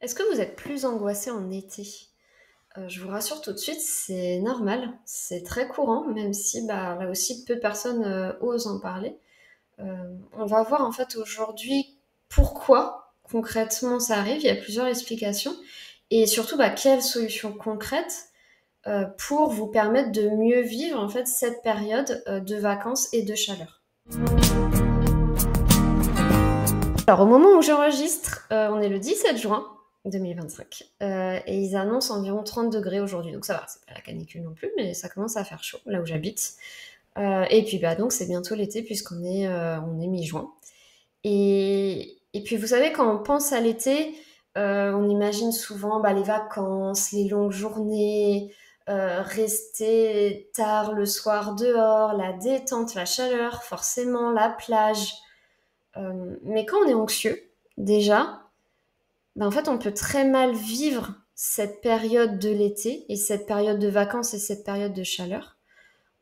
Est-ce que vous êtes plus angoissé en été? Je vous rassure tout de suite, c'est normal, c'est très courant, même si, là aussi peu de personnes, osent en parler. On va voir en fait aujourd'hui pourquoi concrètement ça arrive. Il y a plusieurs explications et surtout, quelles solutions concrètes, pour vous permettre de mieux vivre en fait cette période, de vacances et de chaleur. Alors au moment où j'enregistre, on est le 17 juin 2025, et ils annoncent environ 30 degrés aujourd'hui, donc ça va, c'est pas la canicule non plus, mais ça commence à faire chaud là où j'habite. Et puis donc c'est bientôt l'été puisqu'on est mi-juin. Et puis vous savez, quand on pense à l'été, on imagine souvent les vacances, les longues journées, rester tard le soir dehors, la détente, la chaleur, forcément la plage. Mais quand on est anxieux, déjà, en fait, on peut très mal vivre cette période de l'été et cette période de vacances et cette période de chaleur.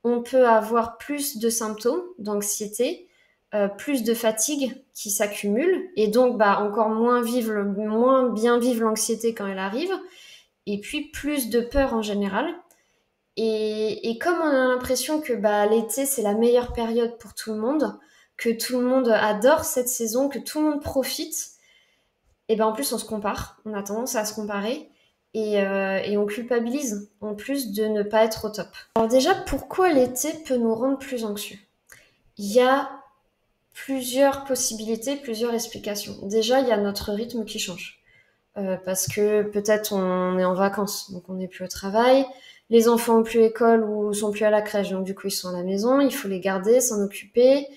On peut avoir plus de symptômes d'anxiété, plus de fatigue qui s'accumulent et donc encore moins bien vivre l'anxiété quand elle arrive, et puis plus de peur en général. Et comme on a l'impression que l'été c'est la meilleure période pour tout le monde, que tout le monde adore cette saison, que tout le monde profite, et en plus on se compare, on a tendance à se comparer et on culpabilise en plus de ne pas être au top. Alors déjà, pourquoi l'été peut nous rendre plus anxieux? Il y a plusieurs possibilités, plusieurs explications. Déjà, il y a notre rythme qui change. Parce que peut-être on est en vacances, donc on n'est plus au travail. Les enfants n'ont plus école ou sont plus à la crèche, donc du coup ils sont à la maison, il faut les garder, s'en occuper.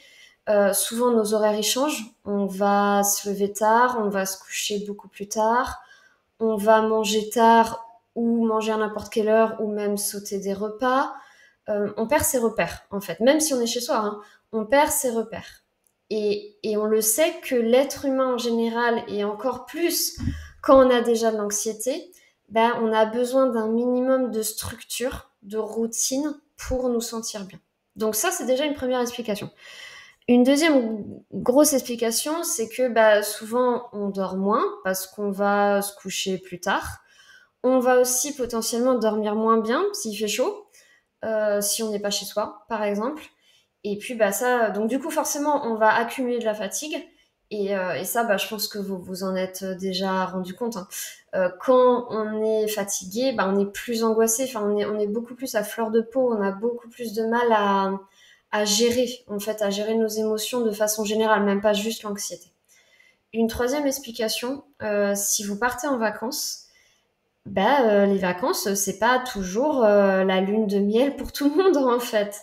Souvent nos horaires ils changent. On va se lever tard, on va se coucher beaucoup plus tard, on va manger tard ou manger à n'importe quelle heure ou même sauter des repas. On perd ses repères en fait, même si on est chez soi, hein, on perd ses repères. Et on le sait que l'être humain en général, et encore plus quand on a déjà de l'anxiété, on a besoin d'un minimum de structure, de routine pour nous sentir bien. Donc ça, c'est déjà une première explication. Une deuxième grosse explication, c'est que souvent on dort moins parce qu'on va se coucher plus tard. On va aussi potentiellement dormir moins bien s'il fait chaud, si on n'est pas chez soi, par exemple. Et puis ça, donc du coup forcément on va accumuler de la fatigue. Et ça, je pense que vous vous en êtes déjà rendu compte, hein. Quand on est fatigué, on est plus angoissé. Enfin, on est beaucoup plus à fleur de peau. On a beaucoup plus de mal à gérer, en fait, à gérer nos émotions de façon générale, même pas juste l'anxiété. Une troisième explication, si vous partez en vacances, les vacances, c'est pas toujours la lune de miel pour tout le monde, en fait.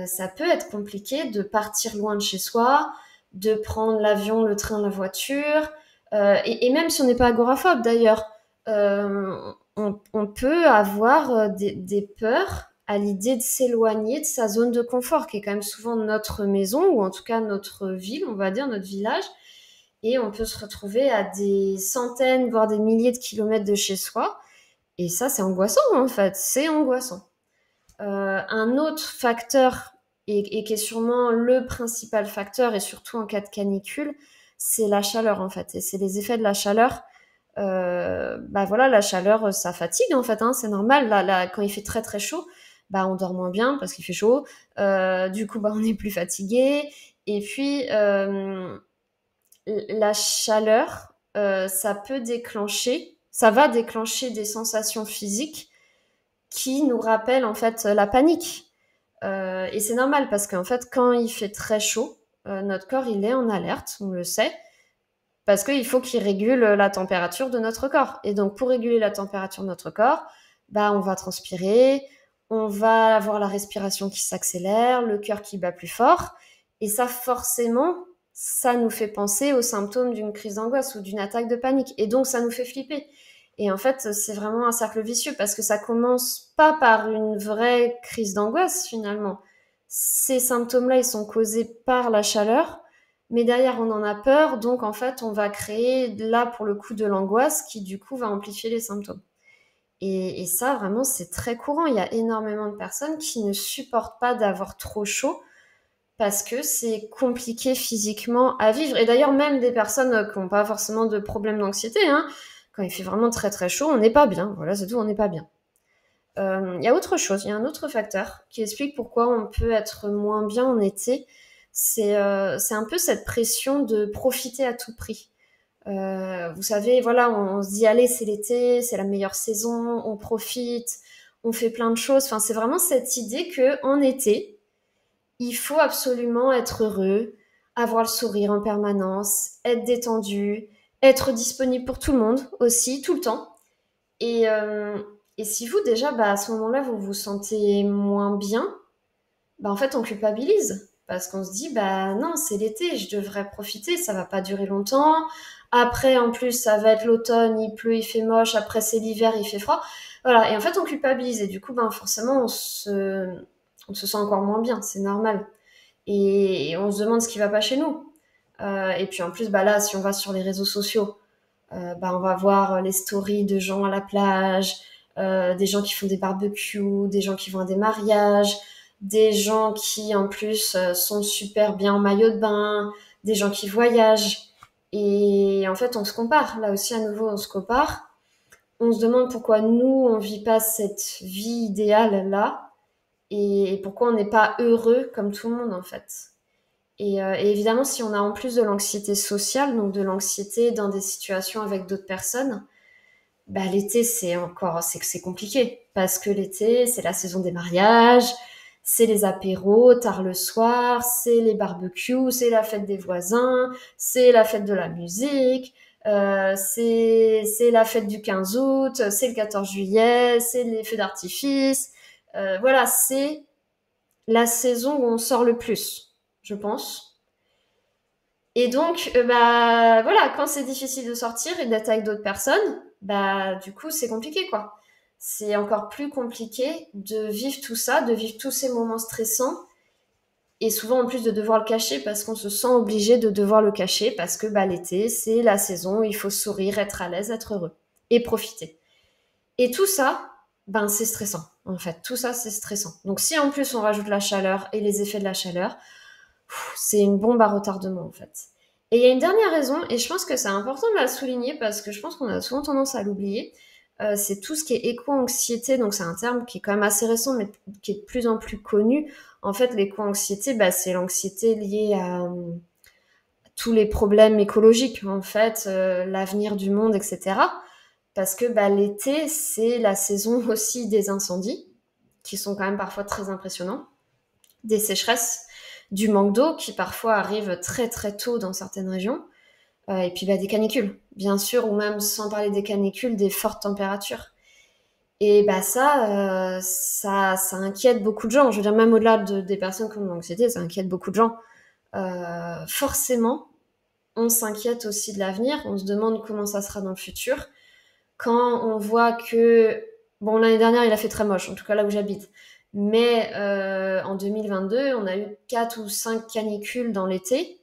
Ça peut être compliqué de partir loin de chez soi, de prendre l'avion, le train, la voiture, et même si on n'est pas agoraphobe d'ailleurs, on peut avoir des peurs à l'idée de s'éloigner de sa zone de confort, qui est quand même souvent notre maison, ou en tout cas notre ville, on va dire, notre village, et on peut se retrouver à des centaines, voire des milliers de kilomètres de chez soi, et ça c'est angoissant en fait, c'est angoissant. Un autre facteur, et qui est sûrement le principal facteur, et surtout en cas de canicule, c'est la chaleur en fait. Et c'est les effets de la chaleur. Voilà, la chaleur, ça fatigue en fait, hein, c'est normal. Là, quand il fait très très chaud, on dort moins bien parce qu'il fait chaud. Du coup, on est plus fatigué. Et puis, la chaleur, ça va déclencher des sensations physiques qui nous rappellent en fait la panique. Et c'est normal parce qu'en fait, quand il fait très chaud, notre corps il est en alerte, on le sait, parce qu'il faut qu'il régule la température de notre corps. Et donc, pour réguler la température de notre corps, on va transpirer, on va avoir la respiration qui s'accélère, le cœur qui bat plus fort. Et ça, forcément, ça nous fait penser aux symptômes d'une crise d'angoisse ou d'une attaque de panique. Et donc, ça nous fait flipper. Et en fait, c'est vraiment un cercle vicieux parce que ça commence pas par une vraie crise d'angoisse, finalement. Ces symptômes-là, ils sont causés par la chaleur, mais derrière, on en a peur, donc en fait, on va créer là, pour le coup, de l'angoisse qui, du coup, va amplifier les symptômes. Et ça, vraiment, c'est très courant. Il y a énormément de personnes qui ne supportent pas d'avoir trop chaud parce que c'est compliqué physiquement à vivre. Et d'ailleurs, même des personnes qui n'ont pas forcément de problème d'anxiété, hein, Quand il fait vraiment très très chaud, on n'est pas bien. Voilà, c'est tout, on n'est pas bien. Il y a autre chose, il y a un autre facteur qui explique pourquoi on peut être moins bien en été. C'est un peu cette pression de profiter à tout prix. Vous savez, voilà, on se dit, allez, c'est l'été, c'est la meilleure saison, on profite, on fait plein de choses. Enfin, c'est vraiment cette idée que en été, il faut absolument être heureux, avoir le sourire en permanence, être détendu, être disponible pour tout le monde aussi, tout le temps. Et, euh, et si vous, déjà, bah, à ce moment-là, vous vous sentez moins bien, bah, en fait, on culpabilise. Parce qu'on se dit, bah non, c'est l'été, je devrais profiter, ça va pas durer longtemps. Après, en plus, ça va être l'automne, il pleut, il fait moche. Après, c'est l'hiver, il fait froid. Voilà. Et en fait, on culpabilise. Et du coup, ben, forcément, on se sent encore moins bien. C'est normal. Et on se demande ce qui va pas chez nous. Et puis, en plus, bah là, si on va sur les réseaux sociaux, bah, on va voir les stories de gens à la plage, des gens qui font des barbecues, des gens qui vont à des mariages, des gens qui en plus sont super bien en maillot de bain, des gens qui voyagent. Et en fait, on se compare. Là aussi, à nouveau, on se compare. On se demande pourquoi nous, on vit pas cette vie idéale là, et pourquoi on n'est pas heureux comme tout le monde en fait. Et évidemment, si on a en plus de l'anxiété sociale, donc de l'anxiété dans des situations avec d'autres personnes, bah, l'été, c'est compliqué. Parce que l'été, c'est la saison des mariages, c'est les apéros tard le soir, c'est les barbecues, c'est la fête des voisins, c'est la fête de la musique, c'est la fête du 15 août, c'est le 14 juillet, c'est les feux d'artifice. Voilà, c'est la saison où on sort le plus, je pense. Et donc, bah voilà, quand c'est difficile de sortir et d'être avec d'autres personnes, bah du coup c'est compliqué quoi. C'est encore plus compliqué de vivre tout ça, de vivre tous ces moments stressants et souvent en plus de devoir le cacher parce qu'on se sent obligé de devoir le cacher parce que bah l'été c'est la saison où il faut sourire, être à l'aise, être heureux et profiter. Et tout ça, ben c'est stressant en fait. Tout ça c'est stressant. Donc si en plus on rajoute la chaleur et les effets de la chaleur, c'est une bombe à retardement en fait. Et il y a une dernière raison, et je pense que c'est important de la souligner parce que je pense qu'on a souvent tendance à l'oublier, c'est tout ce qui est éco-anxiété, donc c'est un terme qui est quand même assez récent mais qui est de plus en plus connu. En fait, l'éco-anxiété, bah, c'est l'anxiété liée à tous les problèmes écologiques, en fait, l'avenir du monde, etc. Parce que bah, l'été, c'est la saison aussi des incendies, qui sont quand même parfois très impressionnants, des sécheresses, du manque d'eau qui parfois arrive très très tôt dans certaines régions, et puis bah, des canicules, bien sûr, ou même sans parler des canicules, des fortes températures. Et bah ça inquiète beaucoup de gens. Je veux dire, même au-delà des personnes qui ont de l'anxiété, ça inquiète beaucoup de gens. Forcément, on s'inquiète aussi de l'avenir, on se demande comment ça sera dans le futur. Quand on voit que, bon, l'année dernière, il a fait très moche, en tout cas là où j'habite. Mais en 2022, on a eu 4 ou 5 canicules dans l'été.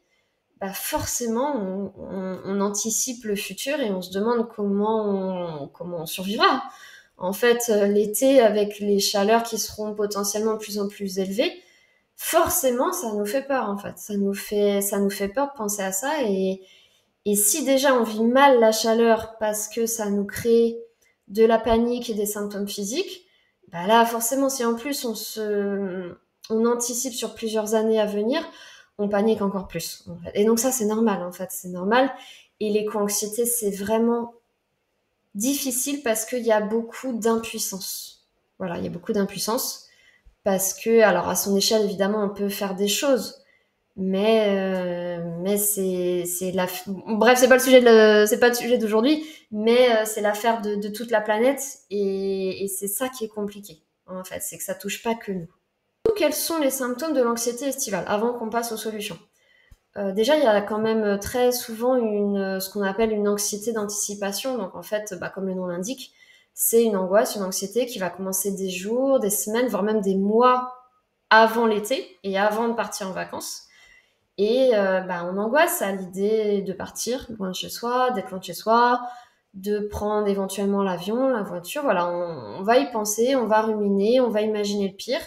Bah forcément, on anticipe le futur et on se demande comment on survivra. En fait, l'été, avec les chaleurs qui seront potentiellement de plus en plus élevées, forcément, ça nous fait peur, en fait. Ça nous fait peur de penser à ça. Et si déjà on vit mal la chaleur parce que ça nous crée de la panique et des symptômes physiques, bah là, forcément, si en plus on anticipe sur plusieurs années à venir, on panique encore plus. En fait. Et donc ça, c'est normal, en fait, c'est normal. Et l'éco-anxiété, c'est vraiment difficile parce qu'il y a beaucoup d'impuissance. Voilà, il y a beaucoup d'impuissance parce que, alors à son échelle, évidemment, on peut faire des choses, mais c'est la bref, c'est pas le sujet d'aujourd'hui, mais c'est l'affaire de toute la planète et c'est ça qui est compliqué en fait, c'est que ça touche pas que nous. Quels sont les symptômes de l'anxiété estivale avant qu'on passe aux solutions? Déjà, il y a quand même très souvent ce qu'on appelle une anxiété d'anticipation. Donc en fait, bah, comme le nom l'indique, c'est une angoisse, une anxiété qui va commencer des jours, des semaines, voire même des mois avant l'été et avant de partir en vacances. Et bah, on angoisse à l'idée de partir loin de chez soi, d'être loin de chez soi, de prendre éventuellement l'avion, la voiture. Voilà, on va y penser, on va ruminer, on va imaginer le pire.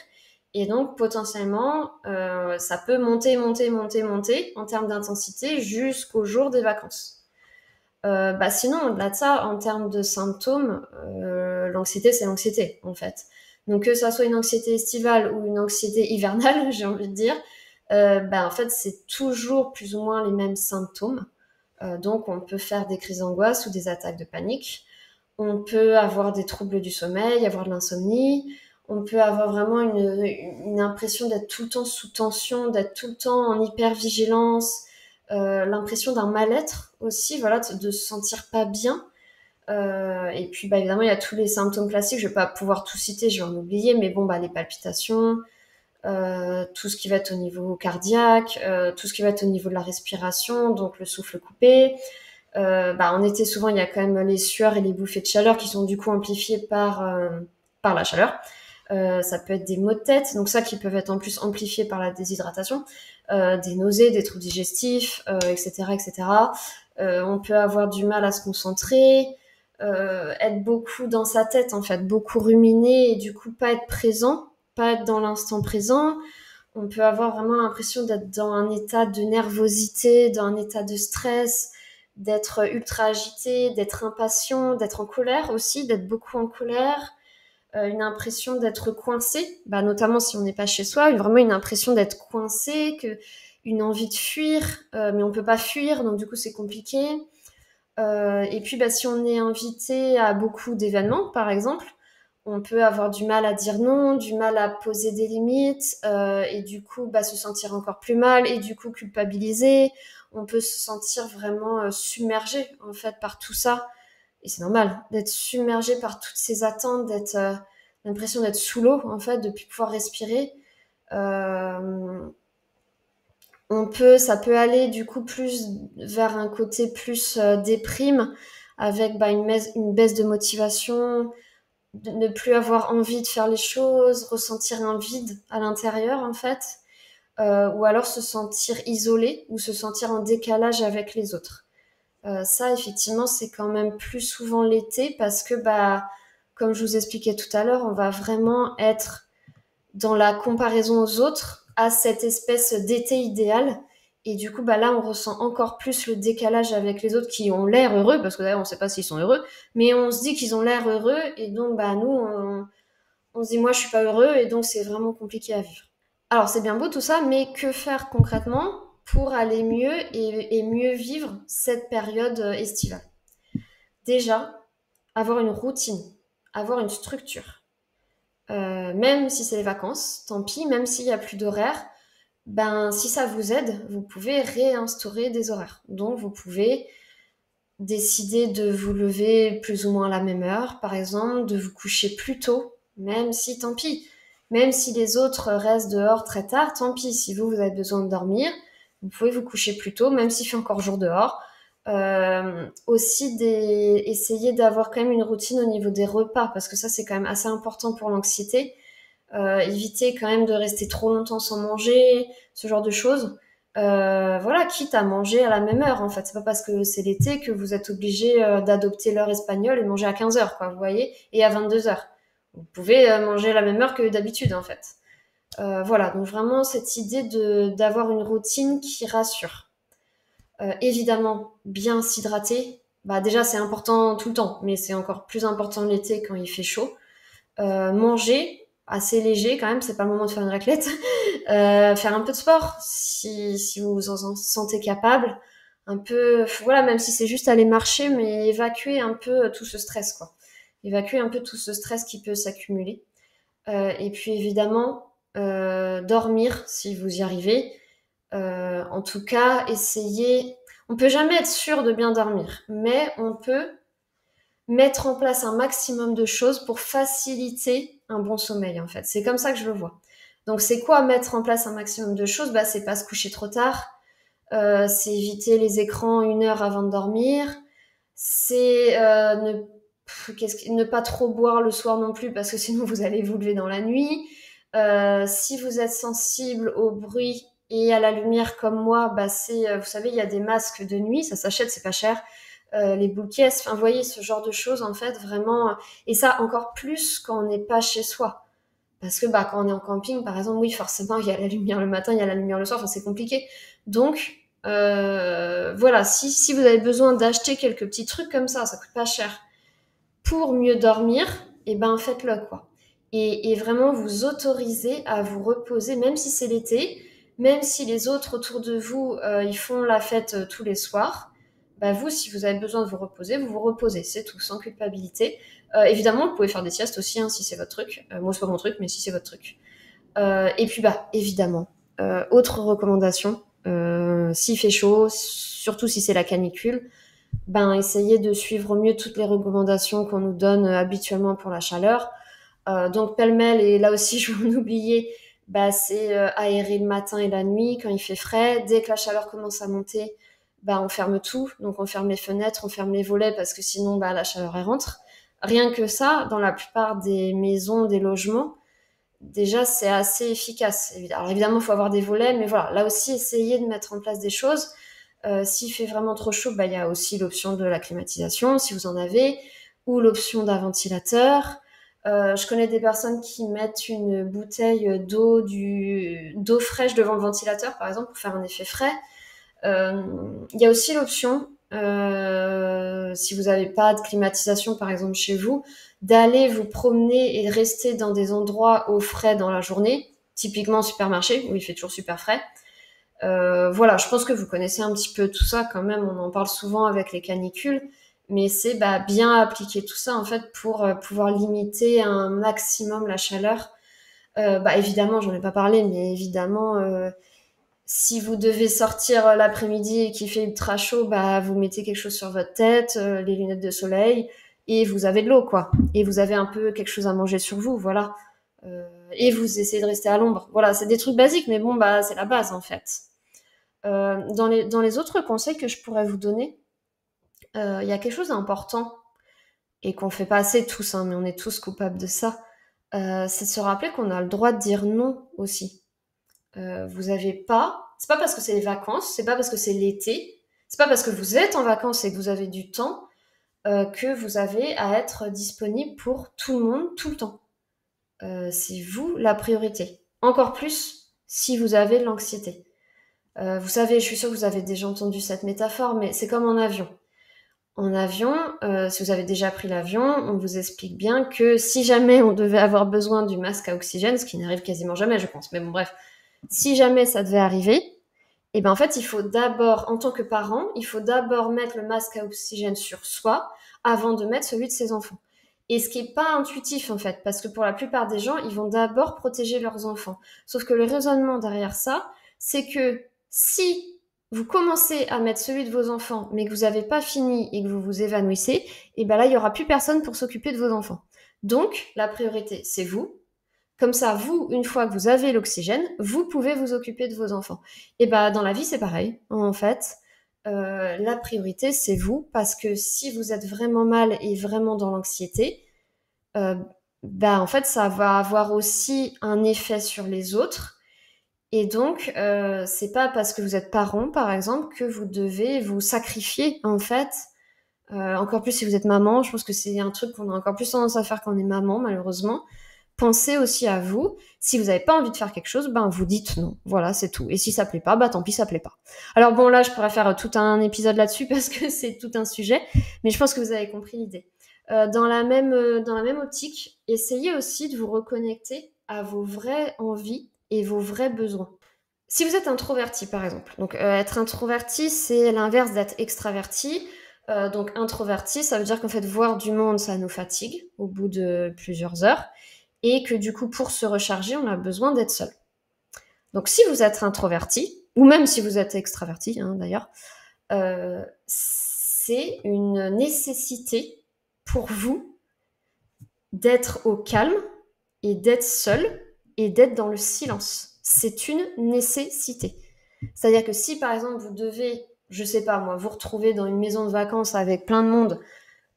Et donc potentiellement, ça peut monter en termes d'intensité jusqu'au jour des vacances. Sinon, au-delà de ça, en termes de symptômes, l'anxiété, c'est l'anxiété, en fait. Donc que ça soit une anxiété estivale ou une anxiété hivernale, j'ai envie de dire, en fait, c'est toujours plus ou moins les mêmes symptômes. Donc, on peut faire des crises d'angoisse ou des attaques de panique. On peut avoir des troubles du sommeil, avoir de l'insomnie. On peut avoir vraiment une impression d'être tout le temps sous tension, d'être tout le temps en hypervigilance, l'impression d'un mal-être aussi, voilà, de se sentir pas bien. Et puis, évidemment, il y a tous les symptômes classiques. Je vais pas pouvoir tout citer, je vais en oublier, mais bon, les palpitations, tout ce qui va être au niveau cardiaque, tout ce qui va être au niveau de la respiration, donc le souffle coupé. En été, souvent, il y a quand même les sueurs et les bouffées de chaleur qui sont du coup amplifiées par la chaleur. Ça peut être des maux de tête, donc ça qui peuvent être en plus amplifiés par la déshydratation, des nausées, des troubles digestifs, etc., etc. On peut avoir du mal à se concentrer, être beaucoup dans sa tête en fait, beaucoup ruminer et du coup pas être présent, pas être dans l'instant présent. On peut avoir vraiment l'impression d'être dans un état de nervosité, dans un état de stress, d'être ultra agité, d'être impatient, d'être en colère aussi, d'être beaucoup en colère, une impression d'être coincé, notamment si on n'est pas chez soi, vraiment une impression d'être coincé, une envie de fuir, mais on peut pas fuir, donc du coup c'est compliqué. Et puis si on est invité à beaucoup d'événements, par exemple, on peut avoir du mal à dire non, du mal à poser des limites, et du coup se sentir encore plus mal, et du coup culpabiliser. On peut se sentir vraiment submergé en fait par tout ça. Et c'est normal d'être submergé par toutes ces attentes, d'être l'impression d'être sous l'eau en fait, de plus pouvoir respirer. Ça peut aller du coup plus vers un côté plus déprime, avec une baisse de motivation, de ne plus avoir envie de faire les choses, ressentir un vide à l'intérieur en fait, ou alors se sentir isolé ou se sentir en décalage avec les autres. Ça, effectivement, c'est quand même plus souvent l'été parce que, comme je vous expliquais tout à l'heure, on va vraiment être dans la comparaison aux autres à cette espèce d'été idéal. Et du coup, là, on ressent encore plus le décalage avec les autres qui ont l'air heureux, parce que d'ailleurs, on ne sait pas s'ils sont heureux, mais on se dit qu'ils ont l'air heureux, et donc, nous, on se dit, moi, je suis pas heureux, et donc, c'est vraiment compliqué à vivre. Alors, c'est bien beau tout ça, mais que faire concrètement pour aller mieux et mieux vivre cette période estivale? Déjà, avoir une routine, avoir une structure. Même si c'est les vacances, tant pis, même s'il n'y a plus d'horaire, si ça vous aide, vous pouvez réinstaurer des horaires. Donc, vous pouvez décider de vous lever plus ou moins à la même heure, par exemple, de vous coucher plus tôt, même si, tant pis, même si les autres restent dehors très tard, tant pis, si vous avez besoin de dormir, vous pouvez vous coucher plus tôt, même s'il fait encore jour dehors. Aussi, essayer d'avoir quand même une routine au niveau des repas, parce que ça, c'est quand même assez important pour l'anxiété. Éviter quand même de rester trop longtemps sans manger, ce genre de choses. Quitte à manger à la même heure, en fait. C'est pas parce que c'est l'été que vous êtes obligé d'adopter l'heure espagnole et de manger à 15h, quoi, vous voyez, et à 22h. Vous pouvez manger à la même heure que d'habitude, en fait. Donc vraiment cette idée d'avoir une routine qui rassure. Évidemment, bien s'hydrater. Déjà, c'est important tout le temps, mais c'est encore plus important l'été quand il fait chaud. Manger assez léger quand même, c'est pas le moment de faire une raclette. Faire un peu de sport si vous vous en sentez capable. Un peu, même si c'est juste aller marcher, mais évacuer un peu tout ce stress, quoi. Évacuer un peu tout ce stress qui peut s'accumuler. Et puis évidemment, dormir si vous y arrivez. En tout cas, essayez. On peut jamais être sûr de bien dormir, mais on peut mettre en place un maximum de choses pour faciliter un bon sommeil, en fait. C'est comme ça que je le vois. Donc, c'est quoi mettre en place un maximum de choses? C'est pas se coucher trop tard, c'est éviter les écrans 1 heure avant de dormir, c'est ne pas trop boire le soir non plus, parce que sinon vous allez vous lever dans la nuit. Si vous êtes sensible au bruit et à la lumière comme moi, vous savez, il y a des masques de nuit, ça s'achète, c'est pas cher. Les boules caisses, vous voyez, ce genre de choses, en fait, vraiment. Et ça, encore plus quand on n'est pas chez soi. Parce que quand on est en camping, par exemple, oui, forcément, il y a la lumière le matin, il y a la lumière le soir, c'est compliqué. Donc, Voilà, si vous avez besoin d'acheter quelques petits trucs comme ça coûte pas cher, pour mieux dormir, et ben faites-le quoi. Et vraiment vous autorisez à vous reposer, même si c'est l'été, même si les autres autour de vous, ils font la fête tous les soirs, bah vous, si vous avez besoin de vous vous reposez, c'est tout, sans culpabilité. Évidemment, vous pouvez faire des siestes aussi, hein, si c'est votre truc. Moi, c'est pas mon truc, mais si c'est votre truc. Et puis, bah, évidemment, autre recommandation, s'il fait chaud, surtout si c'est la canicule, ben, essayez de suivre au mieux toutes les recommandations qu'on nous donne habituellement pour la chaleur. Donc, pêle-mêle, et là aussi, je vais en oublier, bah, c'est aérer le matin et la nuit quand il fait frais. Dès que la chaleur commence à monter, bah, on ferme tout. Donc, on ferme les fenêtres, on ferme les volets parce que sinon, bah, la chaleur, elle rentre. Rien que ça, dans la plupart des maisons, des logements, déjà, c'est assez efficace. Alors évidemment, il faut avoir des volets, mais voilà, là aussi, essayez de mettre en place des choses. S'il fait vraiment trop chaud, bah, il y a aussi l'option de la climatisation, si vous en avez, ou l'option d'un ventilateur. Je connais des personnes qui mettent une bouteille d'eau fraîche devant le ventilateur, par exemple, pour faire un effet frais. Il y a aussi l'option, si vous n'avez pas de climatisation, par exemple, chez vous, d'aller vous promener et rester dans des endroits au frais dans la journée, typiquement supermarché, où il fait toujours super frais. Voilà, je pense que vous connaissez un petit peu tout ça quand même, on en parle souvent avec les canicules, mais c'est bien appliquer tout ça en fait pour pouvoir limiter un maximum la chaleur. Évidemment, j'en ai pas parlé, mais évidemment, si vous devez sortir l'après-midi et qu'il fait ultra chaud, bah vous mettez quelque chose sur votre tête, les lunettes de soleil, et vous avez de l'eau, quoi. Et vous avez un peu quelque chose à manger sur vous, voilà. Et vous essayez de rester à l'ombre. Voilà, c'est des trucs basiques, mais bon, bah c'est la base en fait. Dans les autres conseils que je pourrais vous donner, il y a quelque chose d'important et qu'on fait pas assez tous, hein, mais on est tous coupables de ça. C'est de se rappeler qu'on a le droit de dire non aussi. Vous avez pas, c'est pas parce que c'est les vacances, c'est pas parce que c'est l'été, c'est pas parce que vous êtes en vacances et que vous avez du temps que vous avez à être disponible pour tout le monde tout le temps. C'est vous la priorité. Encore plus si vous avez de l'anxiété. Vous savez, je suis sûre que vous avez déjà entendu cette métaphore, mais c'est comme en avion. En avion, si vous avez déjà pris l'avion, on vous explique bien que si jamais on devait avoir besoin du masque à oxygène, ce qui n'arrive quasiment jamais, je pense, mais bon, bref, si jamais ça devait arriver, et ben en fait, il faut d'abord, en tant que parent, il faut d'abord mettre le masque à oxygène sur soi avant de mettre celui de ses enfants. Et ce qui est pas intuitif en fait, parce que pour la plupart des gens, ils vont d'abord protéger leurs enfants. Sauf que le raisonnement derrière ça, c'est que si vous commencez à mettre celui de vos enfants, mais que vous n'avez pas fini et que vous vous évanouissez, et ben là, il y aura plus personne pour s'occuper de vos enfants. Donc, la priorité, c'est vous. Comme ça, vous, une fois que vous avez l'oxygène, vous pouvez vous occuper de vos enfants. Et ben, dans la vie, c'est pareil. En fait, la priorité, c'est vous, parce que si vous êtes vraiment mal et vraiment dans l'anxiété, euh, en fait, ça va avoir aussi un effet sur les autres. Et donc, c'est pas parce que vous êtes parent, par exemple, que vous devez vous sacrifier, en fait. Encore plus si vous êtes maman, je pense que c'est un truc qu'on a encore plus tendance à faire quand on est maman, malheureusement. Pensez aussi à vous. Si vous n'avez pas envie de faire quelque chose, vous dites non. Voilà, c'est tout. Et si ça plaît pas, tant pis, ça plaît pas. Alors bon, là, je pourrais faire tout un épisode là-dessus parce que c'est tout un sujet, mais je pense que vous avez compris l'idée. Dans la même optique, essayez aussi de vous reconnecter à vos vraies envies et vos vrais besoins. Si vous êtes introverti, par exemple, donc être introverti, c'est l'inverse d'être extraverti. Donc introverti, ça veut dire qu'en fait, voir du monde, ça nous fatigue au bout de plusieurs heures et que du coup, pour se recharger, on a besoin d'être seul. Donc si vous êtes introverti, ou même si vous êtes extraverti, hein, d'ailleurs, c'est une nécessité pour vous d'être au calme et d'être seul et d'être dans le silence. C'est une nécessité. C'est-à-dire que si, par exemple, vous devez, je sais pas moi, vous retrouver dans une maison de vacances avec plein de monde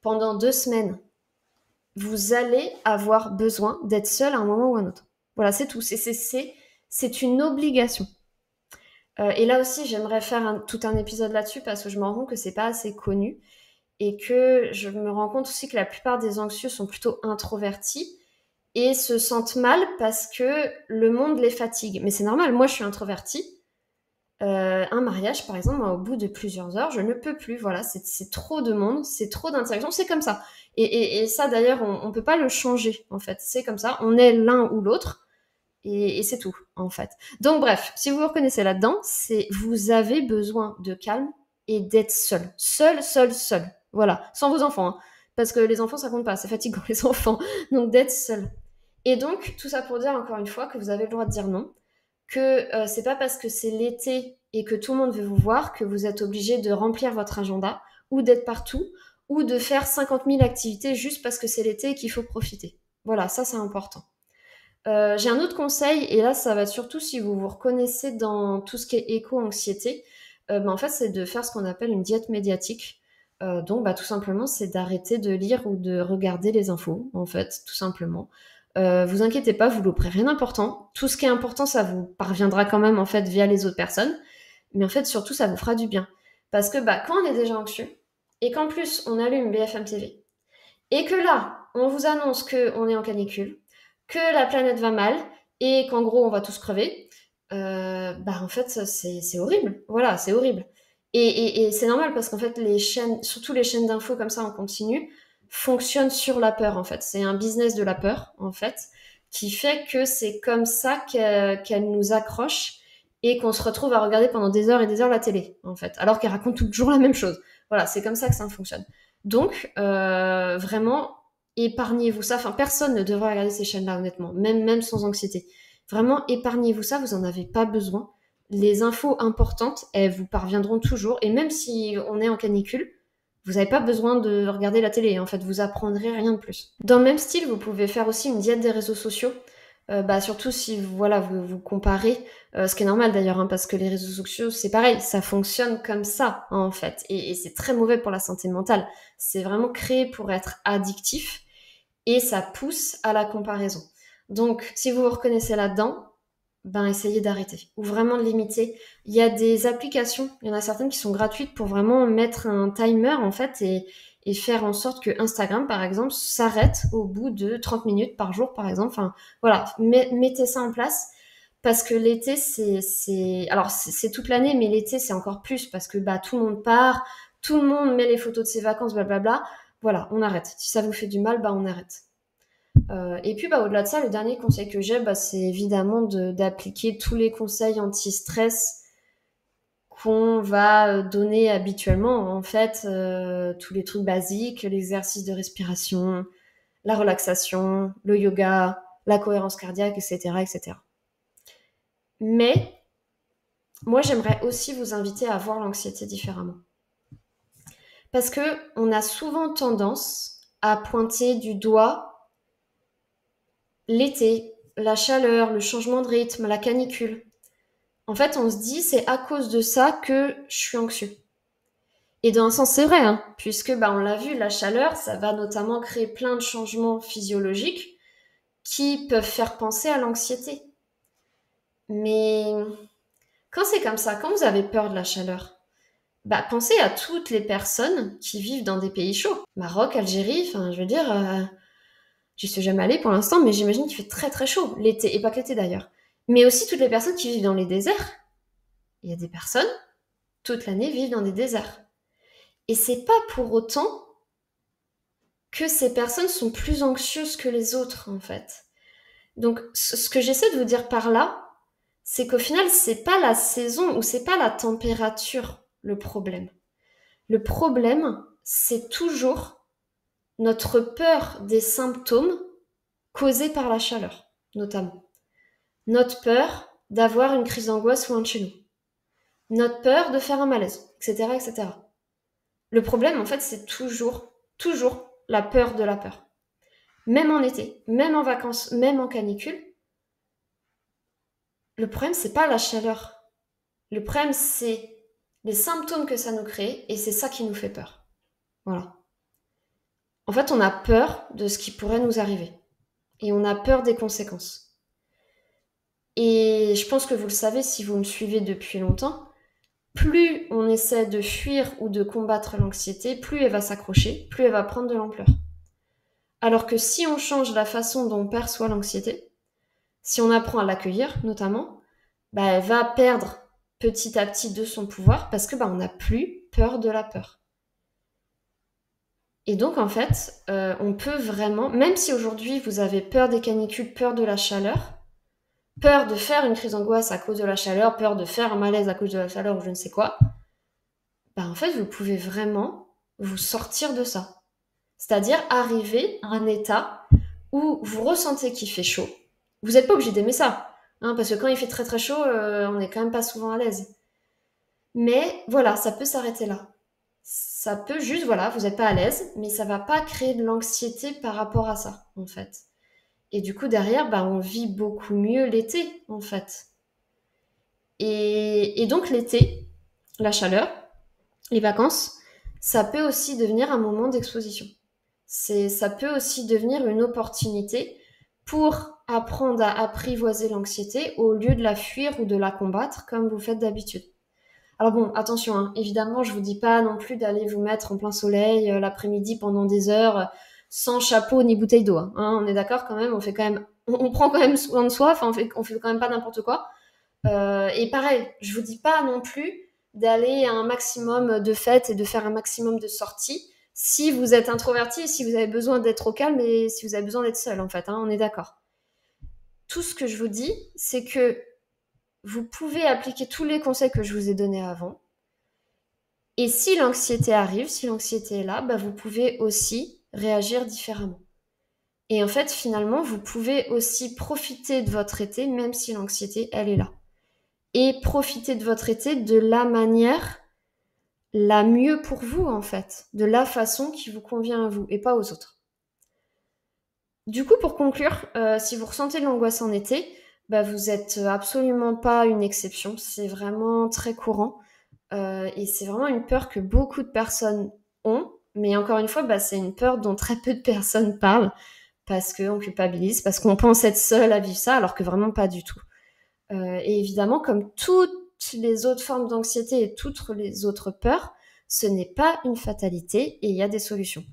pendant 2 semaines, vous allez avoir besoin d'être seul à un moment ou à un autre. Voilà, c'est tout. C'est une obligation. Et là aussi, j'aimerais faire tout un épisode là-dessus parce que je me rends compte que c'est pas assez connu et que je me rends compte aussi que la plupart des anxieux sont plutôt introvertis et se sentent mal parce que le monde les fatigue. Mais c'est normal, moi je suis introvertie Un mariage, par exemple, moi, au bout de plusieurs heures, je ne peux plus. Voilà, c'est trop de monde, c'est trop d'interaction, c'est comme ça. Et ça, d'ailleurs, on ne peut pas le changer, en fait. C'est comme ça, on est l'un ou l'autre, et c'est tout, en fait. Donc, bref, si vous vous reconnaissez là-dedans, c'est vous avez besoin de calme et d'être seul. Seul, seul, seul. Voilà, sans vos enfants, hein. Parce que les enfants, ça compte pas, c'est fatigant, les enfants. Donc, d'être seul. Et donc, tout ça pour dire, encore une fois, que vous avez le droit de dire non, que c'est pas parce que c'est l'été et que tout le monde veut vous voir que vous êtes obligé de remplir votre agenda ou d'être partout ou de faire 50 000 activités juste parce que c'est l'été et qu'il faut profiter. Voilà, ça c'est important. J'ai un autre conseil, et là ça va être surtout si vous vous reconnaissez dans tout ce qui est éco-anxiété, en fait c'est de faire ce qu'on appelle une diète médiatique. Donc tout simplement c'est d'arrêter de lire ou de regarder les infos, en fait, tout simplement. Vous inquiétez pas, vous louperez rien d'important. Tout ce qui est important, ça vous parviendra quand même en fait via les autres personnes. Mais en fait, surtout, ça vous fera du bien. Parce que quand on est déjà anxieux, et qu'en plus on allume BFM TV, et que là, on vous annonce qu'on est en canicule, que la planète va mal, et qu'en gros on va tous crever, en fait c'est horrible. Voilà, c'est horrible. Et c'est normal parce qu'en fait les chaînes, surtout les chaînes d'infos comme ça en continu, fonctionnent sur la peur en fait. C'est un business de la peur en fait, qui fait que c'est comme ça qu'elle nous accroche et qu'on se retrouve à regarder pendant des heures et des heures la télé en fait, alors qu'elle raconte toujours la même chose. Voilà, c'est comme ça que ça fonctionne. Donc, vraiment, épargnez-vous ça. Enfin, personne ne devrait regarder ces chaînes-là, honnêtement, même sans anxiété. Vraiment, épargnez-vous ça, vous n'en avez pas besoin. Les infos importantes, elles vous parviendront toujours. Et même si on est en canicule, vous n'avez pas besoin de regarder la télé. En fait, vous apprendrez rien de plus. Dans le même style, vous pouvez faire aussi une diète des réseaux sociaux. Surtout si voilà, vous comparez, ce qui est normal d'ailleurs, hein, parce que les réseaux sociaux, c'est pareil, ça fonctionne comme ça, hein, en fait. Et c'est très mauvais pour la santé mentale. C'est vraiment créé pour être addictif et ça pousse à la comparaison. Donc, si vous vous reconnaissez là-dedans, essayez d'arrêter ou vraiment de limiter. Il y a des applications, il y en a certaines qui sont gratuites pour vraiment mettre un timer en fait et faire en sorte que Instagram par exemple s'arrête au bout de 30 minutes par jour par exemple. Enfin voilà, mettez ça en place parce que l'été c'est toute l'année mais l'été c'est encore plus parce que tout le monde part, tout le monde met les photos de ses vacances blablabla. Voilà, on arrête. Si ça vous fait du mal, on arrête. Et puis au-delà de ça, le dernier conseil que j'ai, c'est évidemment d'appliquer tous les conseils anti-stress qu'on va donner habituellement. En fait, tous les trucs basiques, l'exercice de respiration, la relaxation, le yoga, la cohérence cardiaque, etc., etc. Mais moi, j'aimerais aussi vous inviter à voir l'anxiété différemment. Parce que on a souvent tendance à pointer du doigt l'été, la chaleur, le changement de rythme, la canicule. En fait, on se dit, c'est à cause de ça que je suis anxieux. Et dans un sens, c'est vrai, hein, puisque on l'a vu, la chaleur, ça va notamment créer plein de changements physiologiques qui peuvent faire penser à l'anxiété. Mais quand c'est comme ça, quand vous avez peur de la chaleur, pensez à toutes les personnes qui vivent dans des pays chauds. Maroc, Algérie, enfin, je veux dire, j'y suis jamais allée pour l'instant, mais j'imagine qu'il fait très très chaud l'été, et pas que l'été d'ailleurs. Mais aussi toutes les personnes qui vivent dans les déserts. Il y a des personnes, toute l'année, vivent dans des déserts. Et c'est pas pour autant que ces personnes sont plus anxieuses que les autres, en fait. Donc, ce que j'essaie de vous dire par là, c'est qu'au final, c'est pas la saison ou c'est pas la température le problème. Le problème, c'est toujours notre peur des symptômes causés par la chaleur, notamment. Notre peur d'avoir une crise d'angoisse loin de chez nous. Notre peur de faire un malaise, etc., etc. Le problème, en fait, c'est toujours la peur de la peur. Même en été, même en vacances, même en canicule, le problème, c'est pas la chaleur. Le problème, c'est les symptômes que ça nous crée et c'est ça qui nous fait peur. Voilà. En fait, on a peur de ce qui pourrait nous arriver et on a peur des conséquences. Et je pense que vous le savez si vous me suivez depuis longtemps, plus on essaie de fuir ou de combattre l'anxiété, plus elle va s'accrocher, plus elle va prendre de l'ampleur. Alors que si on change la façon dont on perçoit l'anxiété, si on apprend à l'accueillir notamment, elle va perdre petit à petit de son pouvoir parce que on n'a plus peur de la peur. Et donc, en fait, on peut vraiment, même si aujourd'hui vous avez peur des canicules, peur de la chaleur, peur de faire une crise d'angoisse à cause de la chaleur, peur de faire un malaise à cause de la chaleur ou je ne sais quoi, en fait, vous pouvez vraiment vous sortir de ça. C'est-à-dire arriver à un état où vous ressentez qu'il fait chaud. Vous n'êtes pas obligé d'aimer ça, hein, parce que quand il fait très très chaud, on n'est quand même pas souvent à l'aise. Mais voilà, ça peut s'arrêter là. Ça peut juste, voilà, vous n'êtes pas à l'aise, mais ça va pas créer de l'anxiété par rapport à ça, en fait. Et du coup, derrière, on vit beaucoup mieux l'été, en fait. Et donc, l'été, la chaleur, les vacances, ça peut aussi devenir un moment d'exposition. Ça peut aussi devenir une opportunité pour apprendre à apprivoiser l'anxiété au lieu de la fuir ou de la combattre comme vous faites d'habitude. Alors bon, attention, hein, évidemment, je vous dis pas non plus d'aller vous mettre en plein soleil l'après-midi pendant des heures sans chapeau ni bouteille d'eau. Hein, on est d'accord quand même, on prend quand même soin de soi, enfin on fait quand même pas n'importe quoi. Et pareil, je vous dis pas non plus d'aller à un maximum de fêtes et de faire un maximum de sorties si vous êtes introverti, si vous avez besoin d'être au calme et si vous avez besoin d'être seul en fait, hein, on est d'accord. Tout ce que je vous dis, c'est que vous pouvez appliquer tous les conseils que je vous ai donnés avant. Et si l'anxiété arrive, si l'anxiété est là, vous pouvez aussi réagir différemment. Et en fait, finalement, vous pouvez aussi profiter de votre été, même si l'anxiété, elle est là. Et profiter de votre été de la manière la mieux pour vous, en fait. De la façon qui vous convient à vous et pas aux autres. Du coup, pour conclure, si vous ressentez de l'angoisse en été, vous êtes absolument pas une exception. C'est vraiment très courant. Et c'est vraiment une peur que beaucoup de personnes ont. Mais encore une fois, c'est une peur dont très peu de personnes parlent parce qu'on culpabilise, parce qu'on pense être seul à vivre ça, alors que vraiment pas du tout. Et évidemment, comme toutes les autres formes d'anxiété et toutes les autres peurs, ce n'est pas une fatalité et il y a des solutions.